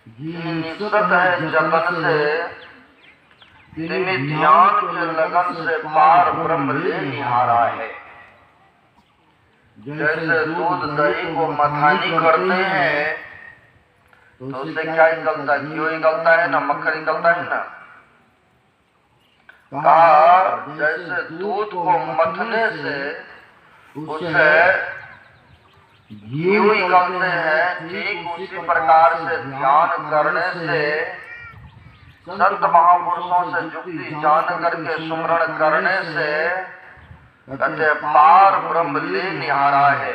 निकट है जतन से, तिन्हें ध्यान के लगन से पार ब्रह्म ले निहारा है। जैसे दूध दही को मथानी करते हैं तो उससे क्या निकलता है? घी निकलता है ना, मक्खन निकलता है ना। कहा जैसे दूध को मथने से उससे घी निकलते हैं, ठीक उसी प्रकार से ध्यान करने से, संत महापुरुषों से युक्ति जान करके सुमरण करने से कहते पार ब्रह्म ले निहारा है।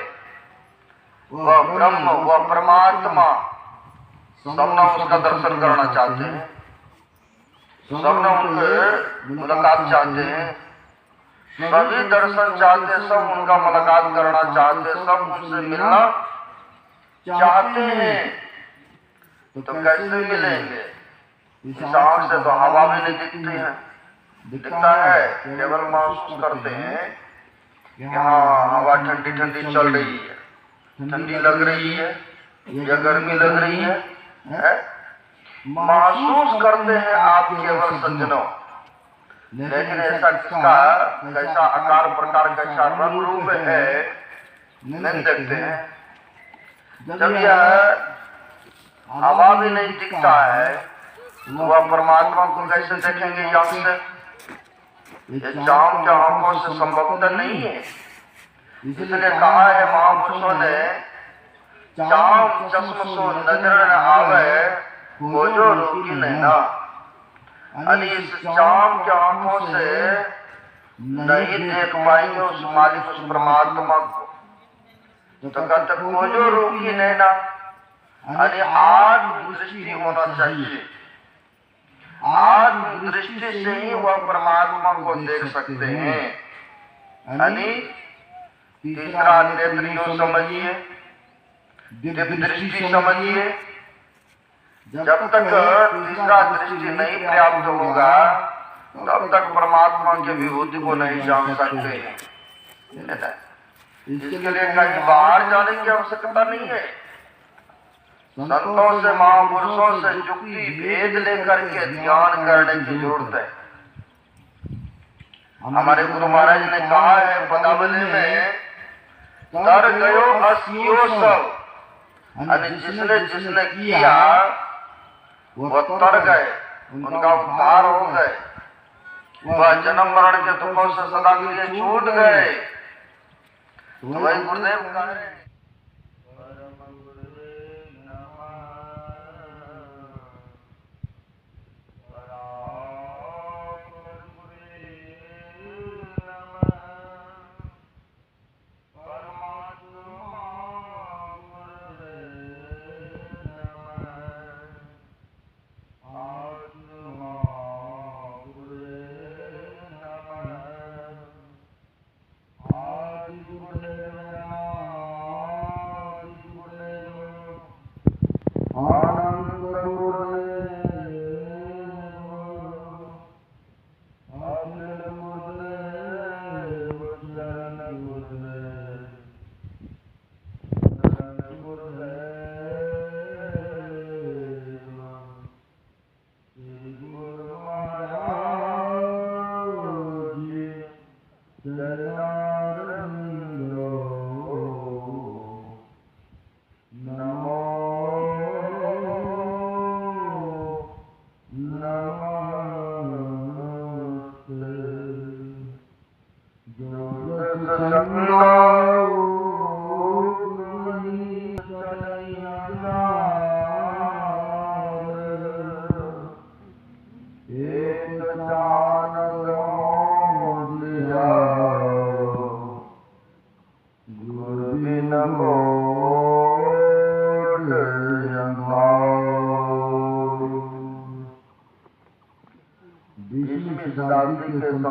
वह ब्रह्म, वह परमात्मा, सब न उसका दर्शन करना चाहते हैं, सब न उनके मुलाकात चाहते हैं, सभी दर्शन चाहते, सब उनका मुलाकात करना चाहते, सब उनसे मिलना चाहते हैं। तो कैसे मिलेंगे? इस आंख से तो हवा भी नहीं दिखती है, दिखता है, केवल महसूस करते हैं कि हाँ हवा ठंडी ठंडी चल रही है, ठंडी लग रही है या गर्मी लग रही है? महसूस करते हैं आप केवल सज्जनों, लेकिन ऐसा किसका, कैसा आकार प्रकार, कैसा रंग रूप है नहीं देखते हैं। जब यह हवा भी नहीं दिखता है तो वह परमात्मा को कैसे देखेंगे आंख से? ये चाम के आंखों से संभवतः नहीं है। इसलिए कहा है महापुरुषों ने, चाम चश्म सो नजर न आवे, खोजो रोकी नैना। यानी इस चाम के आंखों से नहीं देख पाएंगे उस मालिक, उस परमात्मा को। तो कहते खोजो रोकी नैना, यानी आत्म दृष्टि होना चाहिए। आत्म दृष्टि से ही वह परमात्मा को देख सकते हैं। यानी तीसरा नेत्र यूं समझिए, दिव्य दृष्टि समझिए। जब तक तीसरा दृष्टि नहीं प्राप्त होगा तब तक परमात्मा की विभूति को नहीं जान सकते हैं। इसके लिए कहीं बाहर जाने की आवश्यकता नहीं है। संतों से, महापुरुषों से युक्ति भेद लेकर के ध्यान करने की जरूरत है। हमारे गुरु महाराज ने कहा है पदावली में, तर गयो अस्यो सब, यानी जिसने जिसने किया वह तर गए, उनका उद्धार हो गए, वह जन्म मरण के दुखों से सदा के लिए छूट गए। तो वही गुरुदेव कह रहे हैं,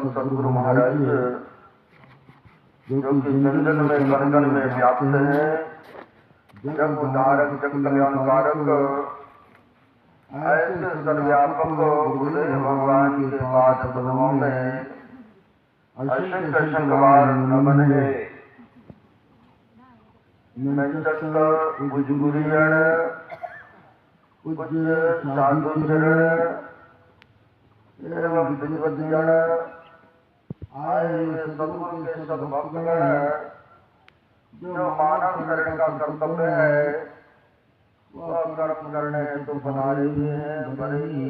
सदगुरु महाराज जो कि जन में कण कण में व्याप्त है, जग उद्धारक जग कल्याणकारक, ऐसे सर्वव्यापक गुरुदेव भगवान के पाद पद्मों में अशंक अशंक बार नमन है। नंचक भुजगुरियण कुछ साधु एवं विद्वत जन आए हुए सदगुरु के सद्भक्तगण जो मानव शरीर का कर्तव्य है वह कर्म करने तो बना रहे हैं, बड़े ही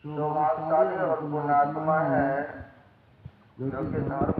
सौभाग्यशाली और पुण्यात्मा है जो कि धर्म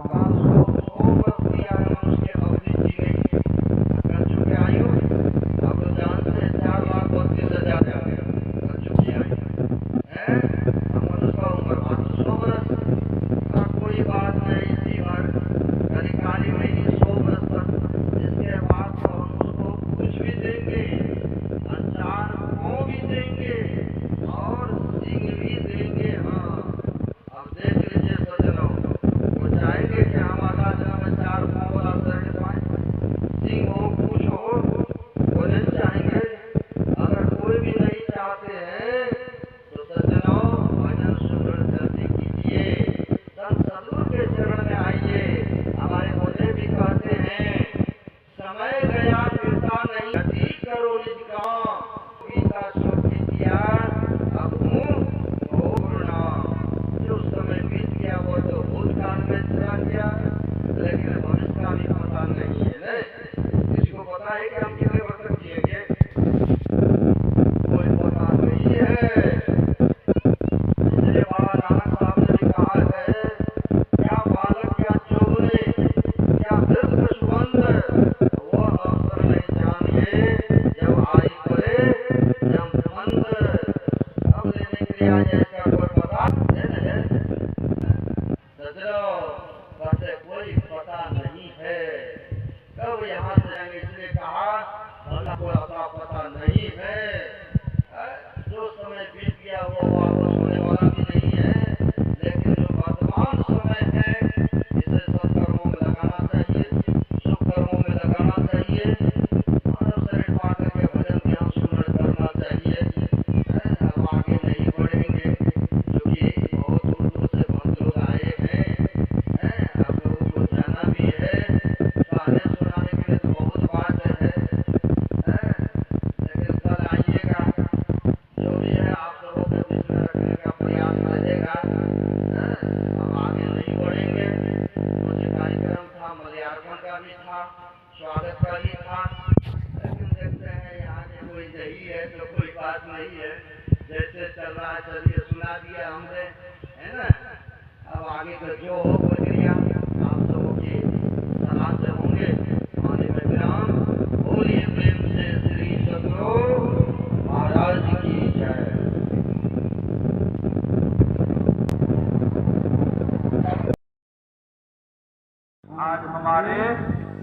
आज हमारे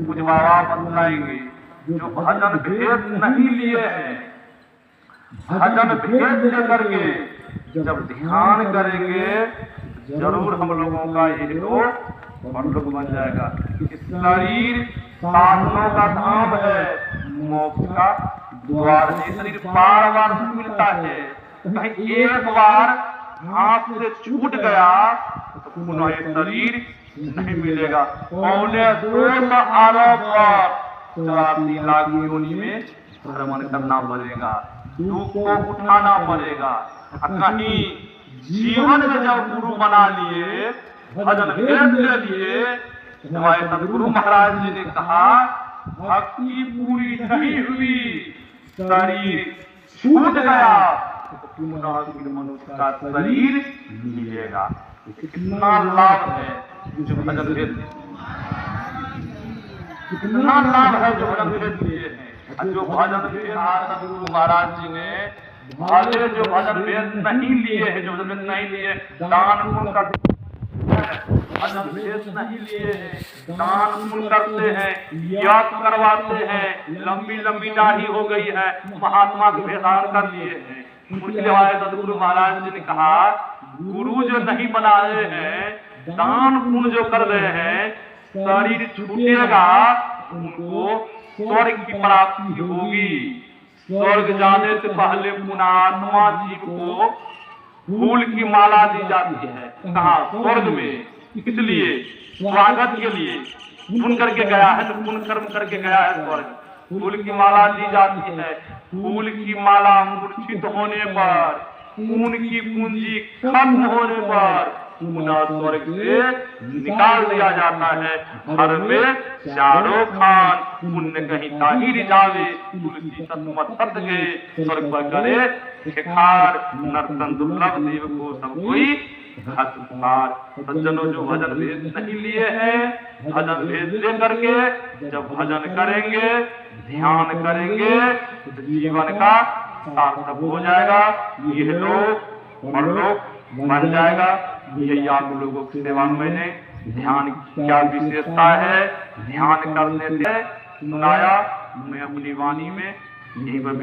कुछ बाबा बतलाएंगे जो भजन भेद नहीं लिए हैं। भजन भेद लेकर के जब ध्यान करेंगे जरूर हम लोगों का ये तो बंधुक बन जाएगा। शरीर साधनों का धाम है, मोक्ष का द्वार है। शरीर बार बार मिलता है, कहीं एक बार हाथ से छूट गया तो पुनः ये शरीर नहीं मिलेगा। 2.25 अरब बार 84 लाख योनि में भ्रमण करना पड़ेगा, दुख को उठाना पड़ेगा। कहीं जीवन में जब गुरु बना लिए, भजन भेद ले लिए, हमारे सदगुरु महाराज जी ने कहा भक्ति पूरी नहीं हुई, शरीर छूट गया तो पुनः मनुष्य का शरीर मिलेगा। कितना लाभ है जो भजन भेद, कितना लाभ है जो भजन भेद लिए हैं। जो भजन भेद सदगुरु महाराज जी ने भले जो भजन भेद नहीं लिए हैं, जो भजन भेद नहीं लिए, दान पुण्य करते भजन भेद नहीं लिए हैं, दान पुण्य करते हैं, याद करवाते हैं, लंबी लंबी दाढ़ी हो गई है, महात्मा के भेद धारण कर लिए हैं। उनके बाद सदगुरु महाराज जी ने कहा गुरु जो नहीं बना रहे हैं, दान पुण्य जो कर रहे हैं, शरीर छूटेगा, उनको स्वर्ग की प्राप्ति होगी। स्वर्ग जाने से पहले पुण्यात्मा जी को फूल की माला दी जाती है। कहा स्वर्ग में, इसलिए स्वागत के लिए पुण्य करके गया है तो पुण्य कर्म करके गया है, स्वर्ग फूल की माला दी जाती है। फूल की माला मूर्छित होने पर, खून की पूंजी खत्म होने पर पुनः स्वर्ग से निकाल दिया जाता है। घर में चारों खान पुण्य कहीं ताहिर जावे, तुलसी सतमत सत गए स्वर्ग पर करे खेखार, नर्तन दुर्लभ देव को सब कोई हतभार। सज्जनों, जो भजन भेद नहीं लिए हैं, भजन भेद ले करके जब भजन करेंगे, ध्यान करेंगे तो जीवन का सार्थक हो जाएगा। यह लोग परलोक बन जाएगा। यही आप लोगों की सेवा में मैंने ध्यान क्या विशेषता है, ध्यान करने से सुनाया। मैं अपनी वाणी में यही पर